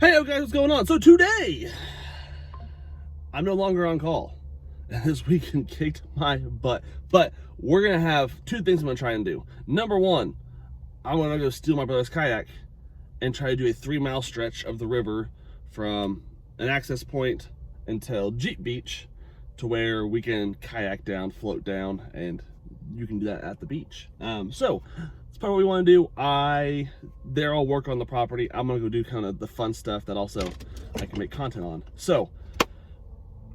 Hey guys, what's going on? So today, I'm no longer on call. And this weekend kicked my butt. But we're gonna have two things I'm gonna try and do. Number one, I'm gonna go steal my brother's kayak and try to do a 3-mile stretch of the river from an access point until Jeep Beach to where we can kayak down, float down, and you can do that at the beach. So that's probably what we want to do. They're all work on the property. I'm gonna go do kind of the fun stuff that also I can make content on. So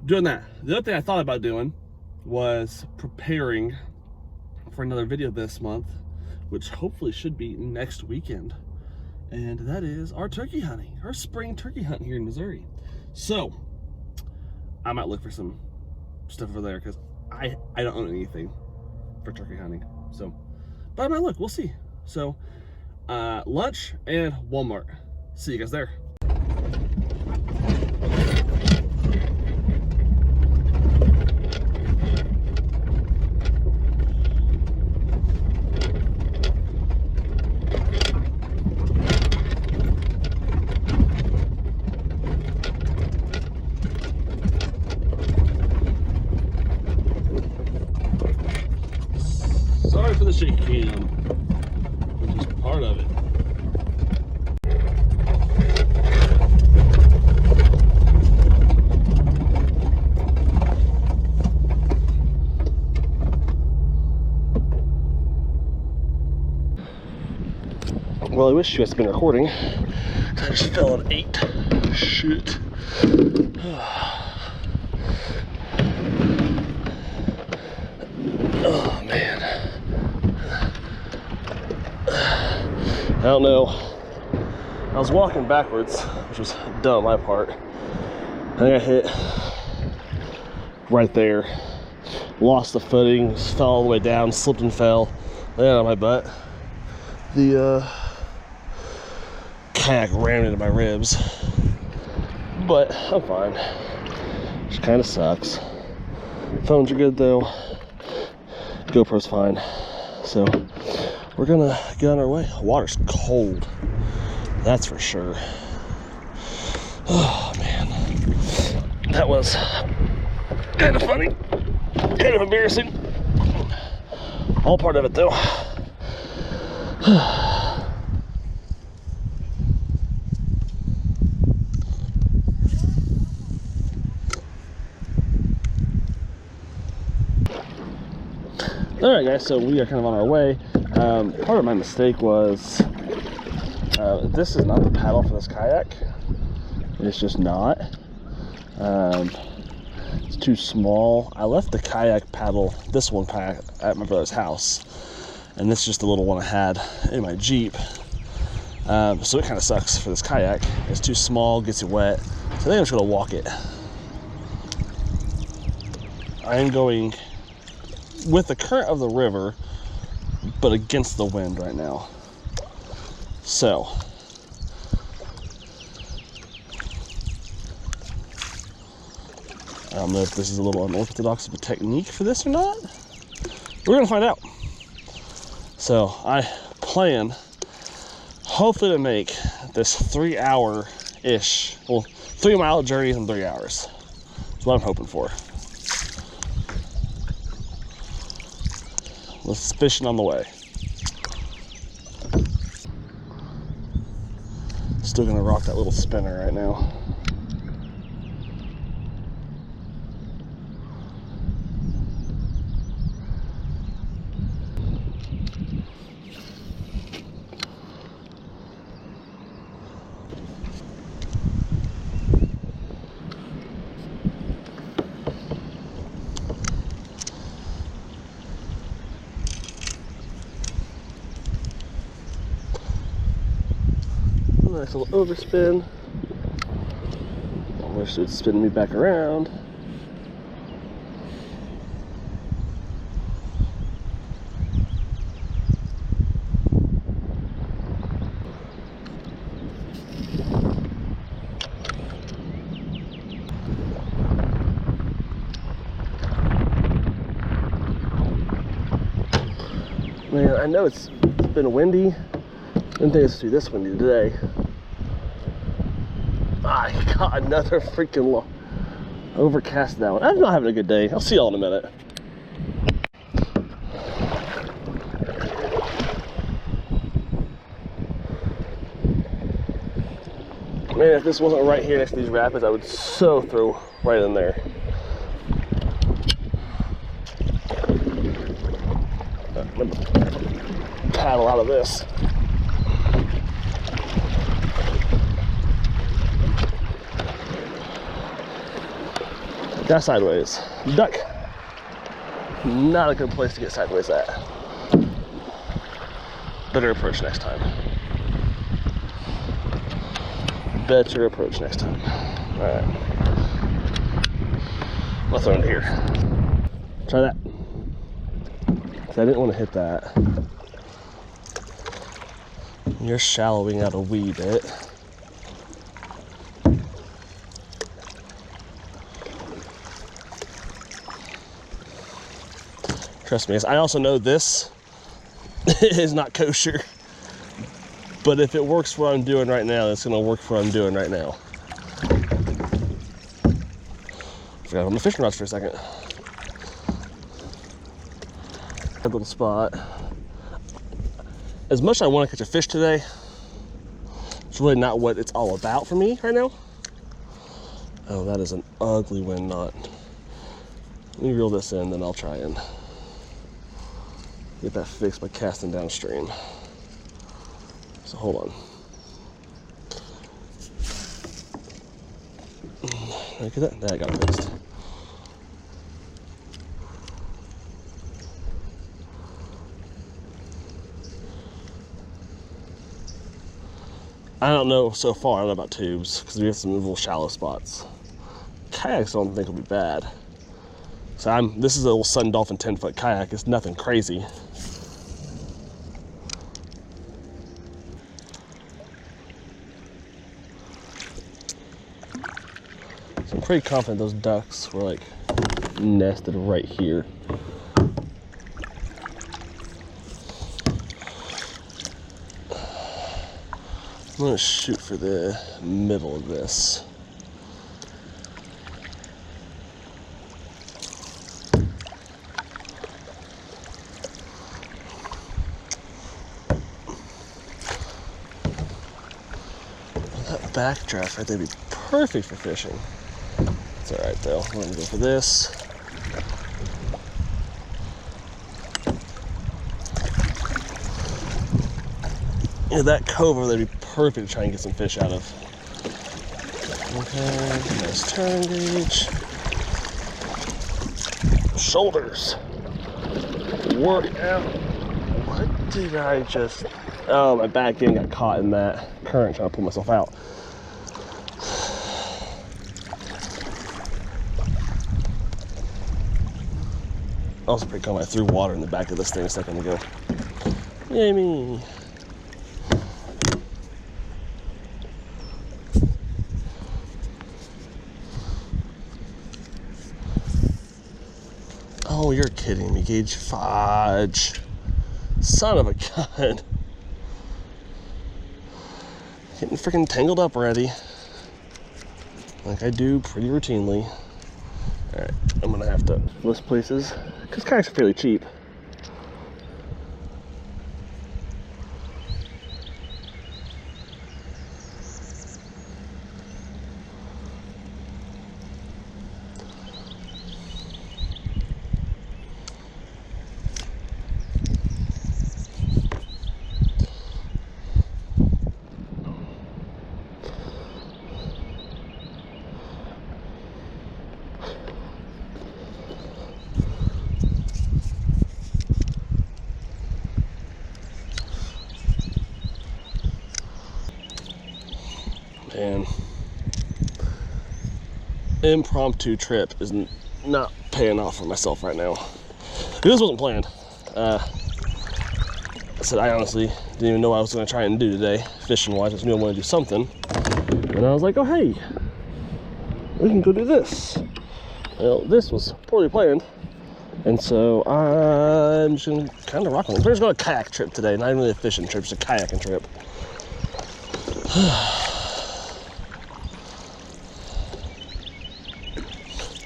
doing that. The other thing I thought about doing was preparing for another video this month, which hopefully should be next weekend. And that is our turkey hunting, our spring turkey hunt here in Missouri. So I might look for some stuff over there because I don't own anything for turkey hunting. So, but I might look, we'll see. So lunch and Walmart. See you guys there. Sorry for the shaky cam, which is part of it. Well, I wish you guys had been recording. I just fell at 8. Shoot. Oh man. I don't know. I was walking backwards, which was dumb on my part. I think I hit right there. Lost the footing, fell all the way down, slipped and fell. Landed on my butt. The kayak rammed into my ribs. But I'm fine. Which kind of sucks. Phones are good though. GoPro's fine. So we're gonna get on our way. Water's cold, that's for sure. Oh man, that was kind of funny, kind of embarrassing. All part of it though. Alright guys, so we are kind of on our way. Part of my mistake was this is not the paddle for this kayak. It's just not. It's too small. I left the kayak paddle, this one at my brother's house, and this is just the little one I had in my Jeep. So it kind of sucks for this kayak. It's too small, gets you wet. So I think I'm just gonna walk it. I am going with the current of the river, but against the wind right now. So I don't know if this is a little unorthodox of a technique for this or not. We're gonna find out. So I plan hopefully to make this 3-hour-ish, well, 3-mile journey in 3 hours. That's what I'm hoping for. Let's fishing on the way. Still gonna rock that little spinner right now. Nice little overspin. I wish it would spin me back around. Man, I know it's been windy. Didn't think it's be this windy today. I got another freaking overcast that one. I'm not having a good day. I'll see y'all in a minute. Man, if this wasn't right here next to these rapids, I would so throw right in there. I'm gonna paddle out of this. Got sideways. Duck. Not a good place to get sideways at. Better approach next time. Better approach next time. Alright. I'll throw it here. Try that. I didn't want to hit that. You're shallowing out a wee bit. Trust me, I also know this is not kosher. But if it works for what I'm doing right now, it's gonna work for what I'm doing right now. Forgot on the fishing rods for a second. A little spot. As much as I want to catch a fish today, it's really not what it's all about for me right now. Oh, that is an ugly wind knot. Let me reel this in, then I'll try and get that fixed by casting downstream. So hold on. Look at that. I got it fixed. I don't know so far. I don't know about tubes because we have some little shallow spots. Kayaks I don't think will be bad. So this is a little Sun Dolphin 10-foot kayak. It's nothing crazy. So I'm pretty confident those ducks were like nested right here. I'm gonna shoot for the middle of this. That backdraft right there would be perfect for fishing. It's all right though. I'm gonna go for this. Yeah, that cove over there would be perfect to try and get some fish out of. Okay, nice turn gauge. Shoulders. Work out. What did I just... Oh, my back end got caught in that current trying to pull myself out. Also pretty calm. I threw water in the back of this thing a second ago. Yay me. Oh, you're kidding me, Gage. Fudge. Son of a gun. Getting freaking tangled up already. Like I do pretty routinely. Alright, I'm gonna have to list places, because kayaks are fairly cheap. And impromptu trip is not paying off for myself right now. This wasn't planned. I said I honestly didn't even know what I was going to try and do today, fishing wise. I just knew I wanted to do something. And I was like, oh hey, we can go do this. Well, this was poorly planned. And so I'm just going to kind of rock on it. We're just going on a kayak trip today, not even really a fishing trip, just a kayaking trip.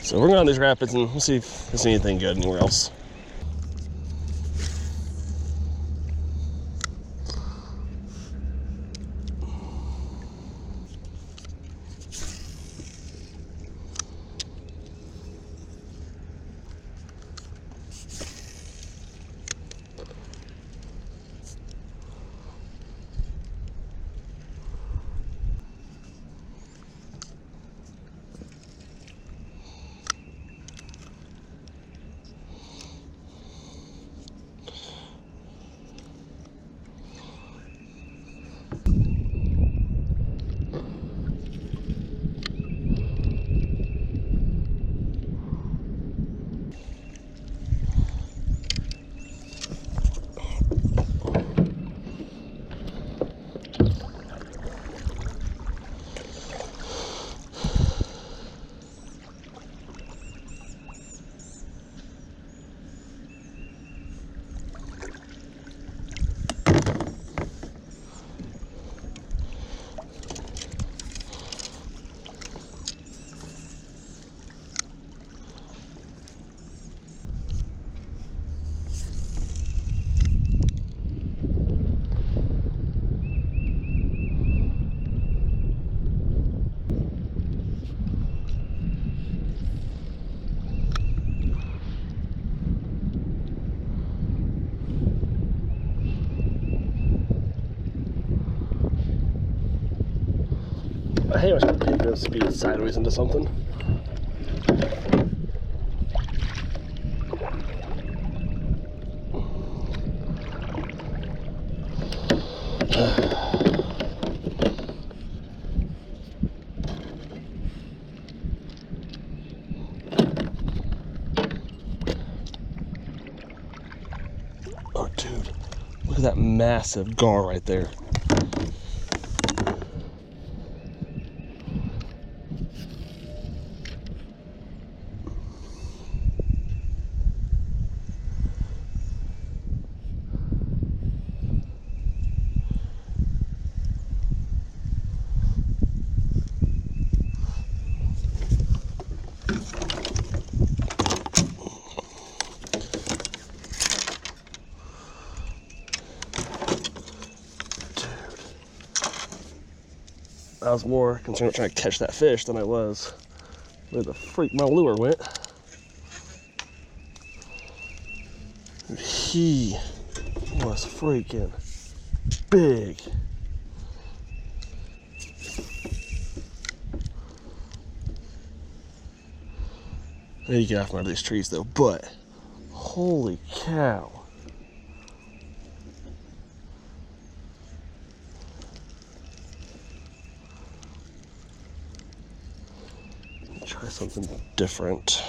So we're going down these rapids and we'll see if there's anything good anywhere else. I hate when I take this speed sideways into something. Oh, dude, look at that massive gar right there. I was more concerned with trying to catch that fish than I was where the freak my lure went. He was freaking big. I need to get off one of these trees though, but holy cow. Try something different.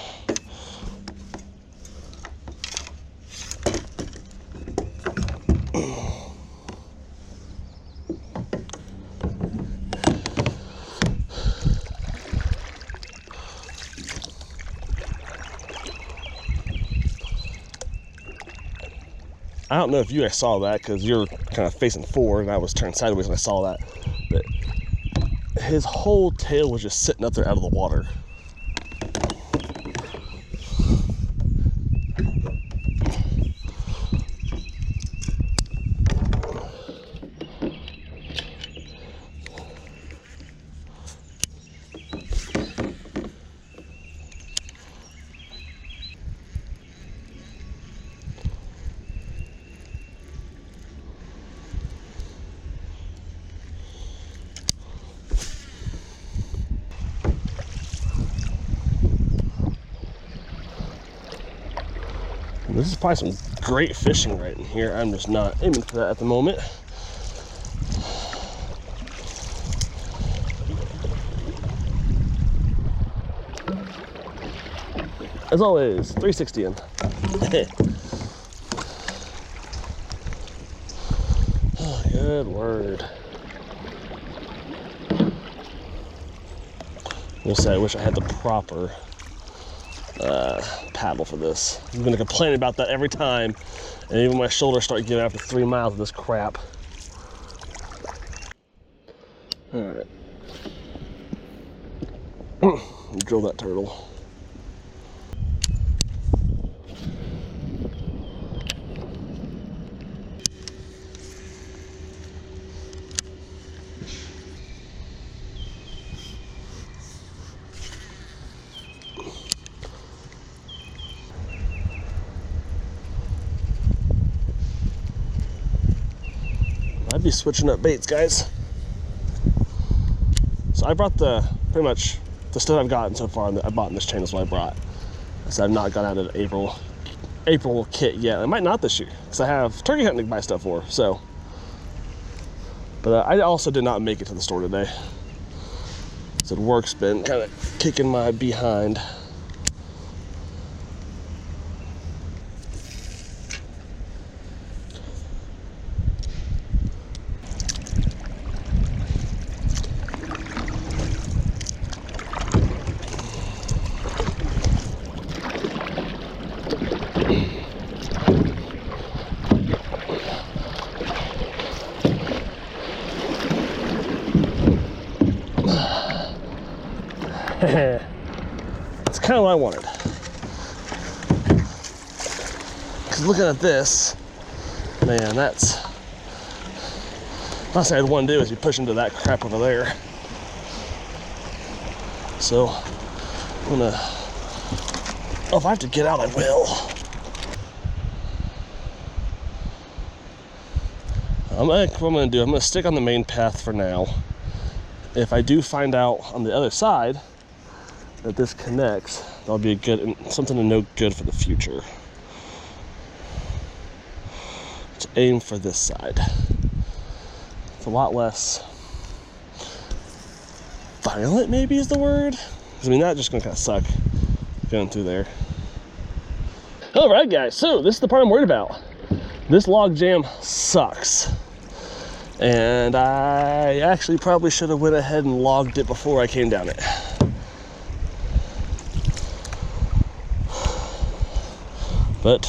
I don't know if you guys saw that because you're kind of facing forward and I was turned sideways when I saw that, but his whole tail was just sitting up there out of the water. This is probably some great fishing right in here. I'm just not aiming for that at the moment. As always, 360 in. Oh, good word. I'll say I wish I had the proper paddle for this. I'm gonna complain about that every time, and even my shoulders start giving after 3 miles of this crap. All right, drill that turtle. be switching up baits, guys. So I brought pretty much the stuff I've gotten so far that I bought in this chain is what I brought. So I've not gone out of the April kit yet. I might not this year because I have turkey hunting to buy stuff for. So, but I also did not make it to the store today. So work's been kind of kicking my behind. It's kind of what I wanted. Because looking at this, man, that's last thing I'd want to do is be pushing into that crap over there. So I'm gonna, oh, if I have to get out, I will. What I'm gonna do, I'm gonna stick on the main path for now. If I do find out on the other side that this connects, that'll be a good, something to know good for the future. Let's aim for this side. It's a lot less violent, maybe is the word. I mean, that's just gonna kind of suck going through there. All right, guys, so this is the part I'm worried about. This log jam sucks. And I actually probably should have went ahead and logged it before I came down it. But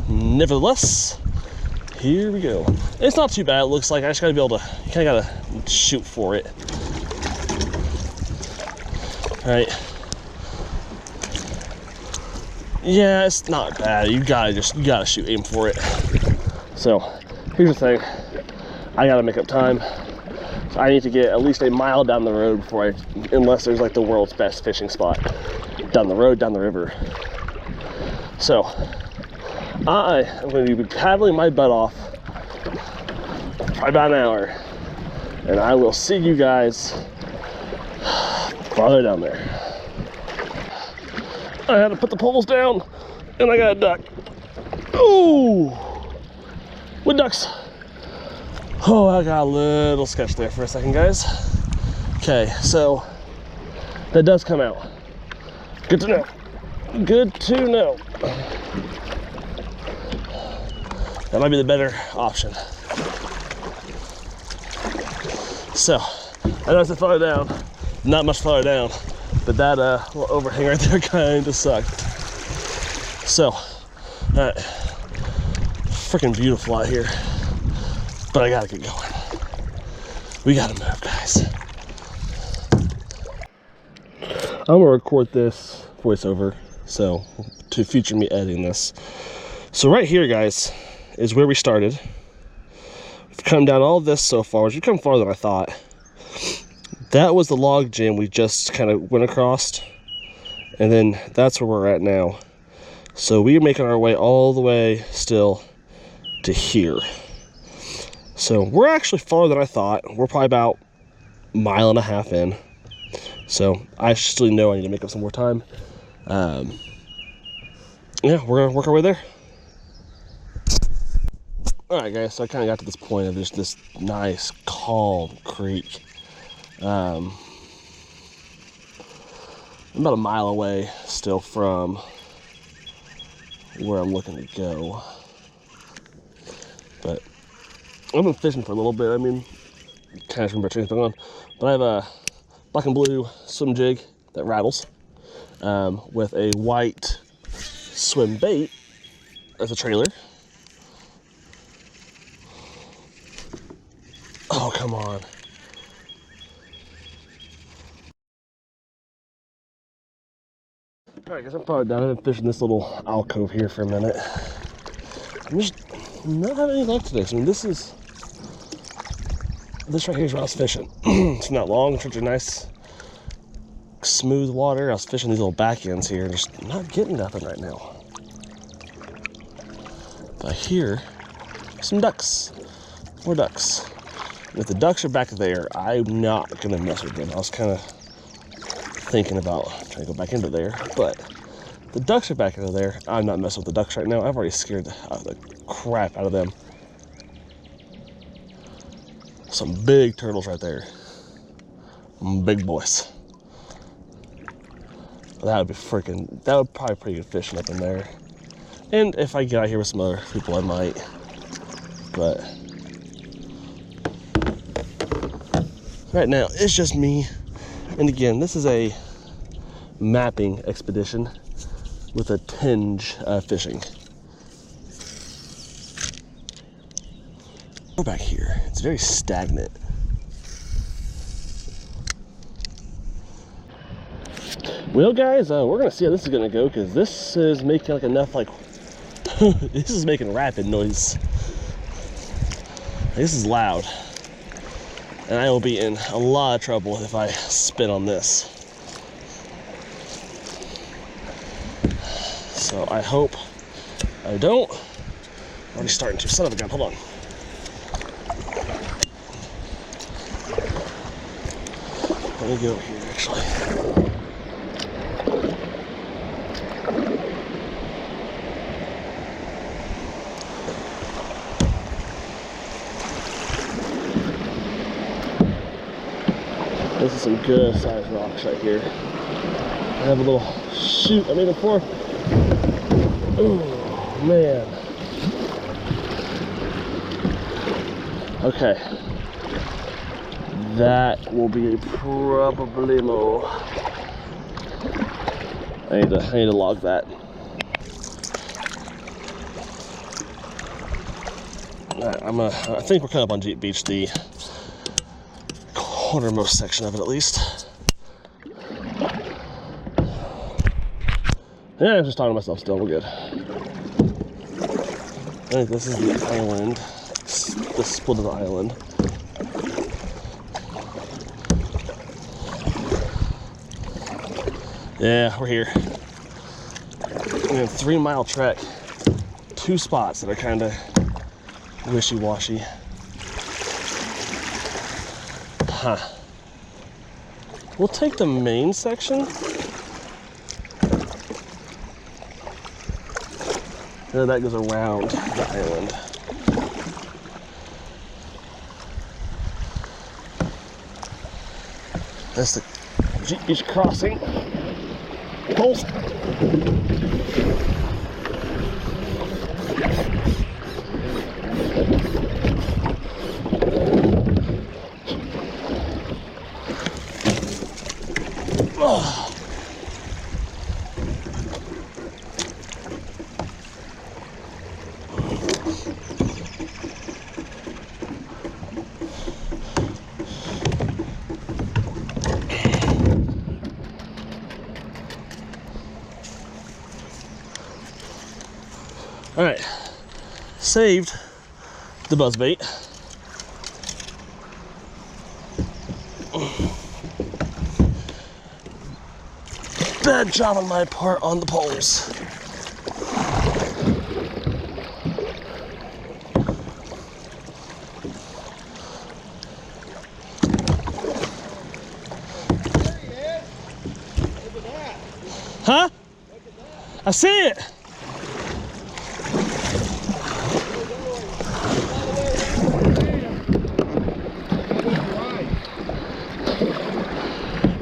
nevertheless, here we go. It's not too bad, it looks like. I just gotta be able to, you kinda gotta shoot for it. All right. Yeah, it's not bad. You gotta shoot, aim for it. So here's the thing. I gotta make up time. So I need to get at least a mile down the road before unless there's like the world's best fishing spot. Down the road, down the river. So I am going to be paddling my butt off for about an hour, and I will see you guys farther down there. I had to put the poles down, and I got a duck. Ooh, with ducks. Oh, I got a little sketch there for a second, guys. Okay, so that does come out. Good to know. Good to know. That might be the better option. So, I know it's farther down, not much farther down, but that little overhang right there kind of sucked. So, alright, freaking beautiful out here, but I gotta get going. We gotta move, guys. I'm gonna record this voiceover, so to feature me editing this. So right here, guys, is where we started. We've come down all of this so far, which we've come farther than I thought. That was the log jam we just kind of went across, and then that's where we're at now. So we're making our way all the way still to here. So we're actually farther than I thought. We're probably about a mile and a half in. So I still know I need to make up some more time. Yeah, we're gonna work our way there. All right, guys, so I kind of got to this point of just this nice, calm creek. I'm about a mile away still from where I'm looking to go. But I've been fishing for a little bit. I mean, kind of remember anything on. But I have a black and blue swim jig that rattles with a white swim bait as a trailer. Oh, come on. Alright, guys, I'm probably done. I've been fishing this little alcove here for a minute. I'm just not having any luck today. So, I mean, this right here is where I was fishing. It's not long, it's such a nice, smooth water. I was fishing these little back ends here, just not getting nothing right now. But I hear some ducks. More ducks. And if the ducks are back there, I'm not gonna mess with them. I was kind of thinking about trying to go back into there, but the ducks are back into there. I'm not messing with the ducks right now. I've already scared the crap out of them. Some big turtles right there. Big boys. That would be freaking, that would probably be pretty good fishing up in there. And if I get out here with some other people, I might. But right now, it's just me. And again, this is a mapping expedition with a tinge of fishing. Go back here. It's very stagnant. Well, guys, we're gonna see how this is gonna go, because this is making like enough like this is making rapid noise. This is loud, and I will be in a lot of trouble if I spin on this. So I hope I don't. I'm already starting to. Son of a gun. Hold on. Let me go over here, actually. This is some good sized rocks right here. I have a little chute I made it for. Oh man. Okay. That will be a problemo. I need to log that. Alright, I think we're coming up on Jeep Beach, the cornermost section of it at least. Yeah, I'm just talking to myself still, we're good. I think this is the island, the split of the island. Yeah, we're here. We have a 3-mile trek, 2 spots that are kind of wishy-washy. Huh. We'll take the main section. And that goes around the island. That's the Jeep Beach crossing. Post. Oh. All right, saved the buzzbait. Bad job on my part on the poles. Huh? I see it.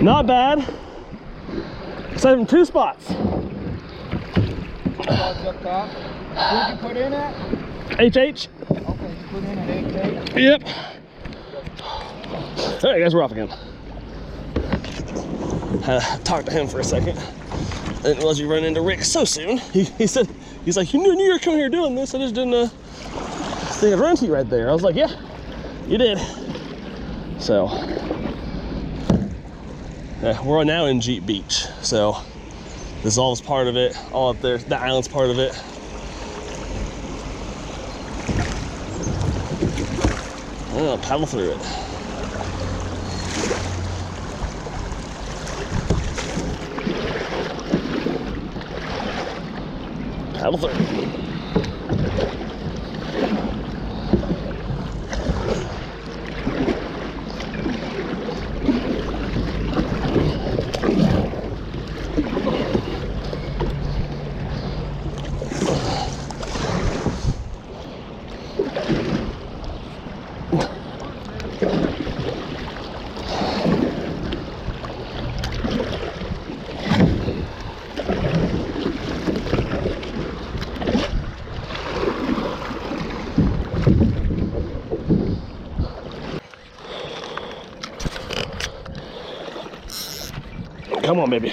Not bad. Saving 2 spots. Up top. Where'd you put in at? HH. Okay, you put in at HH? Yep. All right, guys, we're off again. Talked to him for a second. I didn't realize you run into Rick so soon. He said, he's like, you knew you were coming here doing this. I just didn't think I'd run to you right there. I was like, yeah, you did. So, we're now in Jeep Beach. So, this all is part of it. All up there, the island's part of it. I'll paddle through it. Paddle through. Come on, baby.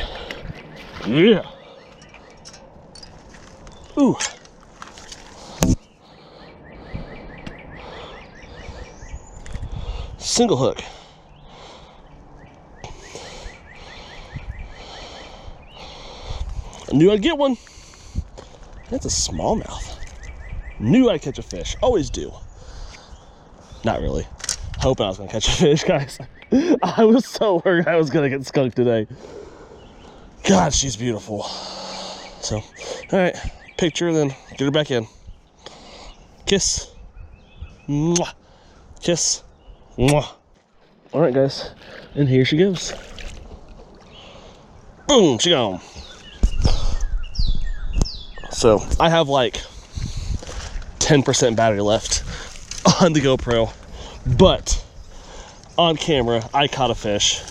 Yeah. Ooh. Single hook. I knew I'd get one. That's a smallmouth. Knew I'd catch a fish. Always do. Not really. Hoping I was gonna catch a fish, guys. I was so worried I was gonna get skunked today. God, she's beautiful. So, all right, picture, then get her back in. Kiss. Mwah. Kiss. Mwah. All right, guys, and here she goes. Boom, she gone. So I have like 10% battery left on the GoPro, but on camera, I caught a fish.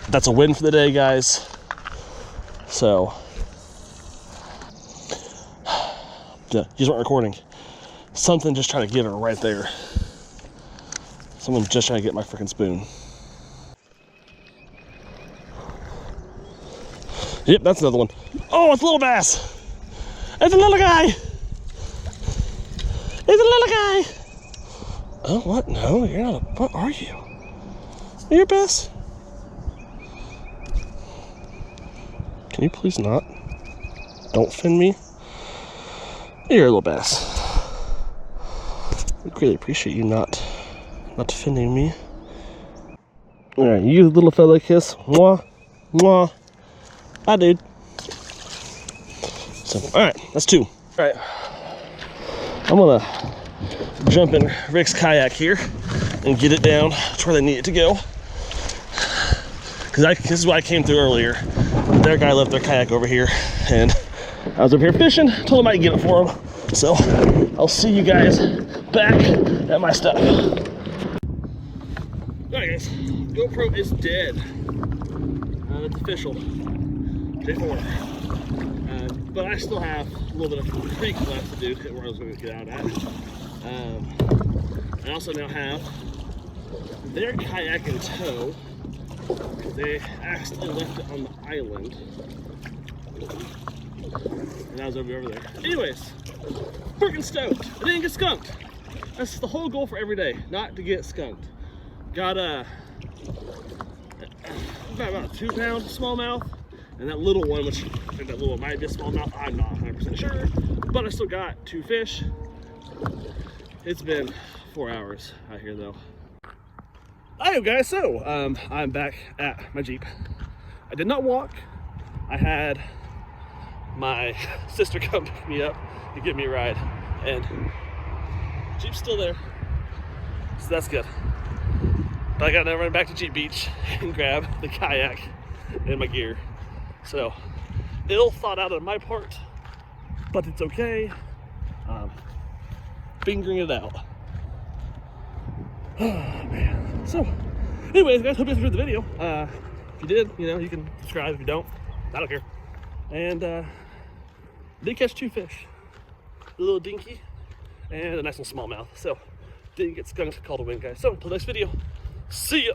That's a win for the day, guys. So, yeah, he's not recording. Something just trying to get her right there. Someone just trying to get my freaking spoon. Yep, that's another one. Oh, it's a little bass. It's a little guy. It's a little guy. Oh, what? No, you're not a, what are you? You're a bass. Can you please not? Don't fin me. You're a little bass. I greatly appreciate you not finning me. All right, you little fella, kiss. Mwah, mwah. Hi, dude. So, all right, that's two. All right, I'm gonna jump in Rick's kayak here and get it down to where they need it to go. Cause this is why I came through earlier. Their guy left their kayak over here, and I was over here fishing. Told him I'd get it for him. So I'll see you guys back at my stuff. All right, guys, GoPro is dead. It's official. Day 4. But I still have a little bit of creek left to do where I was going to get out at. I also now have their kayak in tow. They accidentally left it on the island. And I was over there. Anyways, freaking stoked. I didn't get skunked. That's the whole goal for every day, not to get skunked. Got about a 2-pound smallmouth. And that little one, which I think that little one might be a smallmouth, I'm not 100% sure. But I still got 2 fish. It's been 4 hours out here though. Alright guys, so I'm back at my Jeep. I did not walk. I had my sister come pick me up and give me a ride. And Jeep's still there. So that's good. But I gotta run back to Jeep Beach and grab the kayak and my gear. So, ill thought out on my part, but it's okay. Fingering it out. Oh man. So, anyways, guys, hope you enjoyed the video. If you did, you can subscribe. If you don't, I don't care. And did catch 2 fish, a little dinky and a nice little smallmouth. So, didn't get skunked, called a win, guys. So, until next video, see ya.